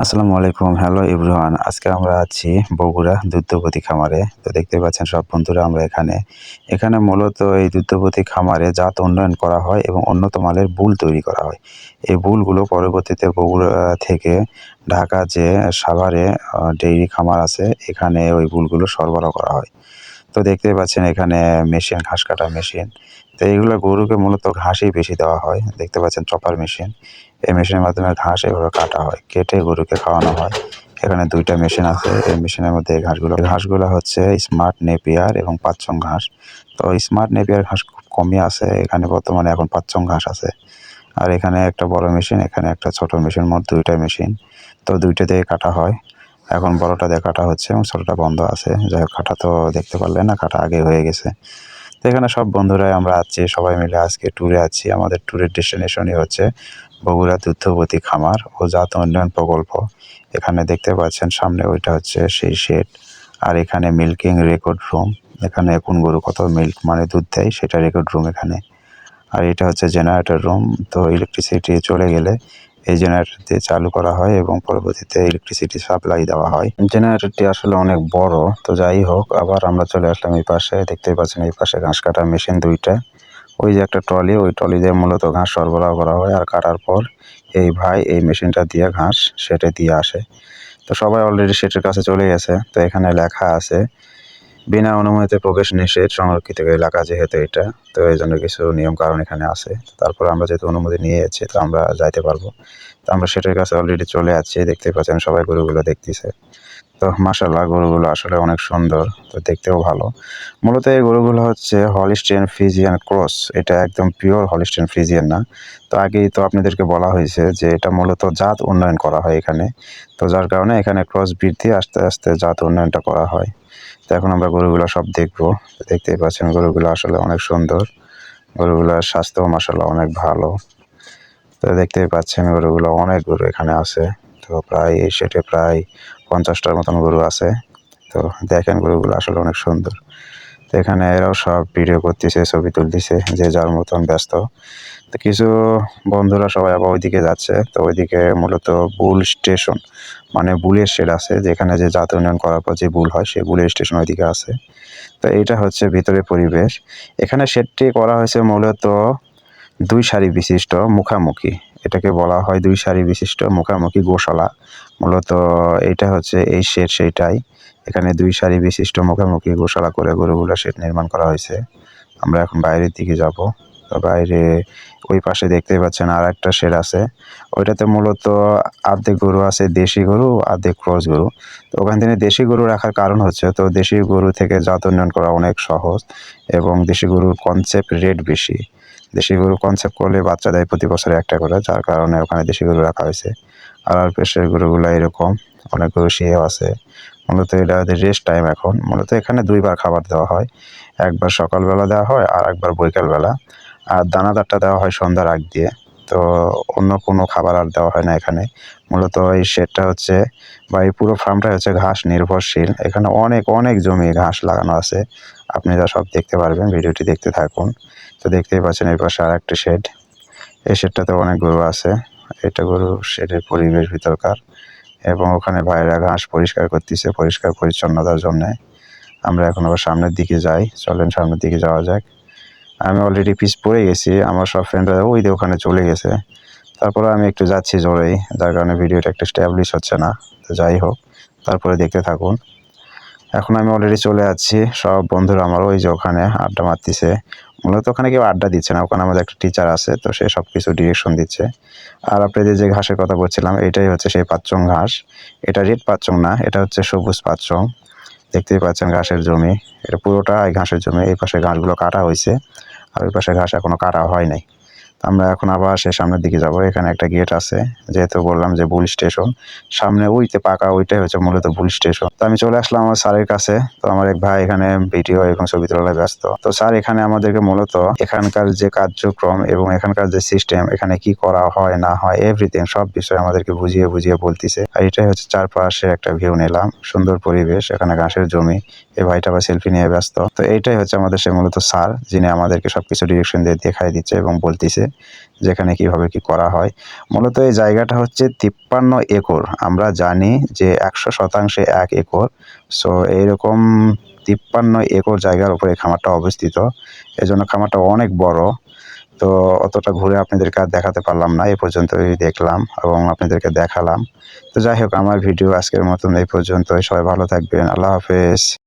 আসসালামু আলাইকুম। Hello everyone. আজকে আমরা আছি বগুড়া দুগ্ধবতী খামারে। তো দেখতে পাচ্ছেন সব বন্ধুরা আমরা এখানে। এখানে মূলত এই দুগ্ধবতী খামারে জাত উন্নয়ন করা হয় এবং উন্নত মানের বুল তৈরি করা হয়। এই বুলগুলো পরবর্তীতে বগুড়া থেকে ঢাকা যে সাভারে ডেইরি খামার আছে এখানে ওই বুলগুলো সরবরাহ করা হয়। তো দেখতেই পাচ্ছেন এখানে মেশিন, ঘাস কাটা মেশিন। তো এইগুলো গরুকে মূলত ঘাসই বেশি দেওয়া হয়। দেখতে পাচ্ছেন চপার মেশিন। এই মেশিনের মাধ্যমে ঘাস এভাবে কাটা হয়। কেটে গরুকে খাওয়ানো হয়। এখানে ২ টা মেশিন আছে। এই মেশিনের মধ্যে এই ঘাসগুলো হচ্ছে স্মার্ট নেপিয়ার এবং পাচ্চং ঘাস। তো স্মার্ট নেপিয়ার ঘাস খুব কমই আছে। এখানে বর্তমানে এখন পাচ্চং ঘাস আছে। আর এখানে একটা বড় মেশিন, এখানে একটা ছোট মেশিন, মোট ২ টা মেশিন। তো ২ টা দিয়ে কাটা হয়। এখন বড়টা দিয়ে কাটা হচ্ছে এবং ছোটটা বন্ধ আছে। যাই হোক, কাটা তো দেখতে পারলেন না, কাটা আগে হয়ে গেছে। তো এখানে সব বন্ধুরাই আমরা আছি, সবাই মিলে আজকে ট্যুরে আছি। আমাদের ট্যুরের ডেস্টিনেশনই হচ্ছে বগুড়া দুগ্ধবতী খামার ও জাত উন্নয়ন প্রকল্প। এখানে দেখতে পাচ্ছেন সামনে ওইটা হচ্ছে সেই শেড। আর এখানে মিল্কিং রেকর্ড রুম। এখানে কোন গরু কত মিল্ক মানে দুধ দেয় সেটা রেকর্ড রুম এখানে। আর এটা হচ্ছে জেনারেটর রুম। তো ইলেকট্রিসিটি চলে গেলে এই জেনারেটর দিয়ে চালু করা হয় এবং পরবর্তীতে ইলেকট্রিসিটি সাপ্লাই দেওয়া হয়। জেনারেটরটি আসলে অনেক বড়। তো যাই হোক, আবার আমরা চলে আসলাম এই পাশে। দেখতেই পাচ্ছেন এই পাশে ঘাস কাটার মেশিন ২ টা। ওই যে একটা ট্রলি, ওই ট্রলি দিয়ে মূলত ঘাস সরবরাহ করা হয়। আর কাটার পর এই ভাই এই মেশিনটা দিয়ে ঘাস সেটে দিয়ে আসে। তো সবাই অলরেডি সেটের কাছে চলে গেছে। তো এখানে লেখা আছে বিনা অনুমতিতে প্রবেশ নিষেধ, সংরক্ষিত এলাকা যেহেতু এটা, তো এই জন্য কিছু নিয়ম কারণ এখানে আছে। তারপর আমরা যেহেতু অনুমতি নিয়ে যাচ্ছি তো আমরা যাইতে পারবো। তো আমরা সেটার কাছে অলরেডি চলে যাচ্ছি। দেখতেই পাচ্ছেন সবাই গরুগুলো দেখতেছে। তো মাশাআল্লাহ গরুগুলো আসলে অনেক সুন্দর, তো দেখতেও ভালো। মূলত এই গরুগুলো হচ্ছে হলিস্টিয়ান ফ্রিজিয়ান ক্রস। এটা একদম পিওর হলিস্টিয়ান ফ্রিজিয়ান না। তো আগেই তো আপনাদেরকে বলা হয়েছে যে এটা মূলত জাত উন্নয়ন করা হয় এখানে। তো যার কারণে এখানে ক্রস ব্রিড দিয়ে আস্তে আস্তে জাত উন্নয়নটা করা হয়। তো এখন আমরা গরুগুলো সব দেখবো। দেখতেই পাচ্ছেন গরুগুলো আসলে অনেক সুন্দর। গরুগুলোর স্বাস্থ্যও মাশাআল্লাহ অনেক ভালো। তো দেখতেই পাচ্ছেন গরুগুলো, অনেক গরু এখানে আছে। তো প্রায় এই সেটে প্রায় ৫০টার মতন গরু আছে। তো দেখেন গরুগুলো আসলে অনেক সুন্দর। তো এখানে এরাও সব ভিডিও করতেছে, ছবি তুলতেছে, যে যার মতন ব্যস্ত। তো কিছু বন্ধুরা সবাই আবার ওইদিকে যাচ্ছে। তো ওইদিকে মূলত বুল স্টেশন মানে বুলের শেড আছে, যেখানে যে জাত উন্নয়ন করার পর যে বুল হয় সেই বুলের স্টেশন ওইদিকে আছে। তো এইটা হচ্ছে ভিতরের পরিবেশ। এখানে শেডটি করা হয়েছে মূলত ২ সারি বিশিষ্ট মুখামুখি। এটাকে বলা হয় ২ সারি বিশিষ্ট মুখামুখি গোশালা। মূলত এইটা হচ্ছে এই শেড সেইটাই। এখানে ২ সারি বিশিষ্ট মুখামুখি গোশালা করে গরুগুলা শেড নির্মাণ করা হয়েছে। আমরা এখন বাইরের দিকে যাব। তো বাইরে ওই পাশে দেখতেই পাচ্ছেন আরেকটা শেড আছে। ওইটাতে মূলত অর্ধেক গরু আছে দেশি গরু, অর্ধেক ক্রস গরু। তো ওখান থেকে দেশি গরু রাখার কারণ হচ্ছে, তো দেশি গরু থেকে জাত উন্নয়ন করা অনেক সহজ এবং দেশি গরুর কনসেপ্ট রেট বেশি। দেশি গরু কনসেপ্ট করলে বাচ্চা দেয় প্রতি বছরে একটা করে, যার কারণে ওখানে দেশি গরু রাখা হয়েছে। আর পেশের গরুগুলো এরকম, অনেক গরু শিয়েও আছে। মূলত এটা ওদের রেস্ট টাইম এখন। মূলত এখানে ২ বার খাবার দেওয়া হয়। একবার সকালবেলা দেওয়া হয় আর একবার বিকালবেলা। আর দানাদারটা দেওয়া হয় সন্ধ্যার আগ দিয়ে। তো অন্য কোনো খাবার আর দেওয়া হয় না এখানে। মূলত এই শেডটা হচ্ছে বা এই পুরো ফার্মটাই হচ্ছে ঘাস নির্ভরশীল। এখানে অনেক, অনেক জমি ঘাস লাগানো আছে। আপনারা সব দেখতে পারবেন, ভিডিওটি দেখতে থাকুন। তো দেখতেই পাচ্ছেন এই পাশে আরেকটি শেড। এই শেডটাতে অনেক গরু আছে। এটা গরু শেডের পরিবেশ ভিতরকার এবং ওখানে ভাইরা ঘাস পরিষ্কার করতেছে পরিষ্কার পরিচ্ছন্নতার জন্যে। আমরা এখন আবার সামনের দিকে যাই। চলেন সামনের দিকে যাওয়া যাক। আমি অলরেডি পিছ পড়ে গেছি। আমার সব ফ্রেন্ডরা ওই যে ওখানে চলে গেছে। তারপরে আমি একটু যাচ্ছি জোরেই, যার কারণে ভিডিওটা একটু স্ট্যাবলিশ হচ্ছে না। তো যাই হোক, তারপরে দেখতে থাকুন। এখন আমি অলরেডি চলে যাচ্ছি। সব বন্ধুরা আমার ওই যে ওখানে আড্ডা মারতেছে। মূলত ওখানে কেউ আড্ডা দিচ্ছে না, ওখানে আমাদের একটা টিচার আছে, তো সে সব কিছু ডিরেকশন দিচ্ছে। আর আপনাদের যে ঘাসের কথা বলছিলাম এটাই হচ্ছে সেই পাচ্চং ঘাস। এটা রেড পাচ্চং না, এটা হচ্ছে সবুজ পাচ্চং। দেখতেই পাচ্ছেন ঘাসের জমি। এটা পুরোটাই ঘাসের জমি। এই পাশে ঘাসগুলো কাটা হয়েছে আর ওই পাশে ঘাস এখনো কাটা হয় নাই। আমরা এখন আবার সে সামনের দিকে যাব। এখানে একটা গেট আছে, যেহেতু বললাম যে বুল স্টেশন। সামনে ওইতে পাকা ওইটাই হচ্ছে মূলত বুল স্টেশন। তো আমি চলে আসলাম আমার স্যারের কাছে। তো আমার এক ভাই এখানে ভিডিও এবং ছবি তোলায় ব্যস্ত। তো স্যার এখানে আমাদেরকে মূলত এখানকার যে কার্যক্রম এবং এখানকার যে সিস্টেম, এখানে কি করা হয় না হয় এভরিথিং সব বিষয় আমাদেরকে বুঝিয়ে বুঝিয়ে বলতেছে। আর এটাই হচ্ছে চারপাশে একটা ভিউ নিলাম, সুন্দর পরিবেশ, এখানে ঘাসের জমি। এই ভাইটা আবার সেলফি নিয়ে ব্যস্ত। তো এইটাই হচ্ছে আমাদের সে মূলত স্যার, যিনি আমাদেরকে সবকিছু ডিরেকশন দিয়ে দেখাই দিচ্ছে এবং বলতেছে। যেখানে কিভাবে কি করা হয়। মূলত এই জায়গাটা হচ্ছে 53 একর। আমরা জানি যে 100% 1 একর। সো এইরকম 53 একর জায়গার উপরে এই খামারটা অবস্থিত। এজন্য খামারটা অনেক বড়। তো অতটা ঘুরে আপনাদেরকে আর দেখাতে পারলাম না। এ পর্যন্তই দেখলাম এবং আপনাদেরকে দেখালাম। তো যাই হোক, আমার ভিডিও আজকের মতন এই পর্যন্তই। সবাই ভালো থাকবেন। আল্লাহ হাফেজ।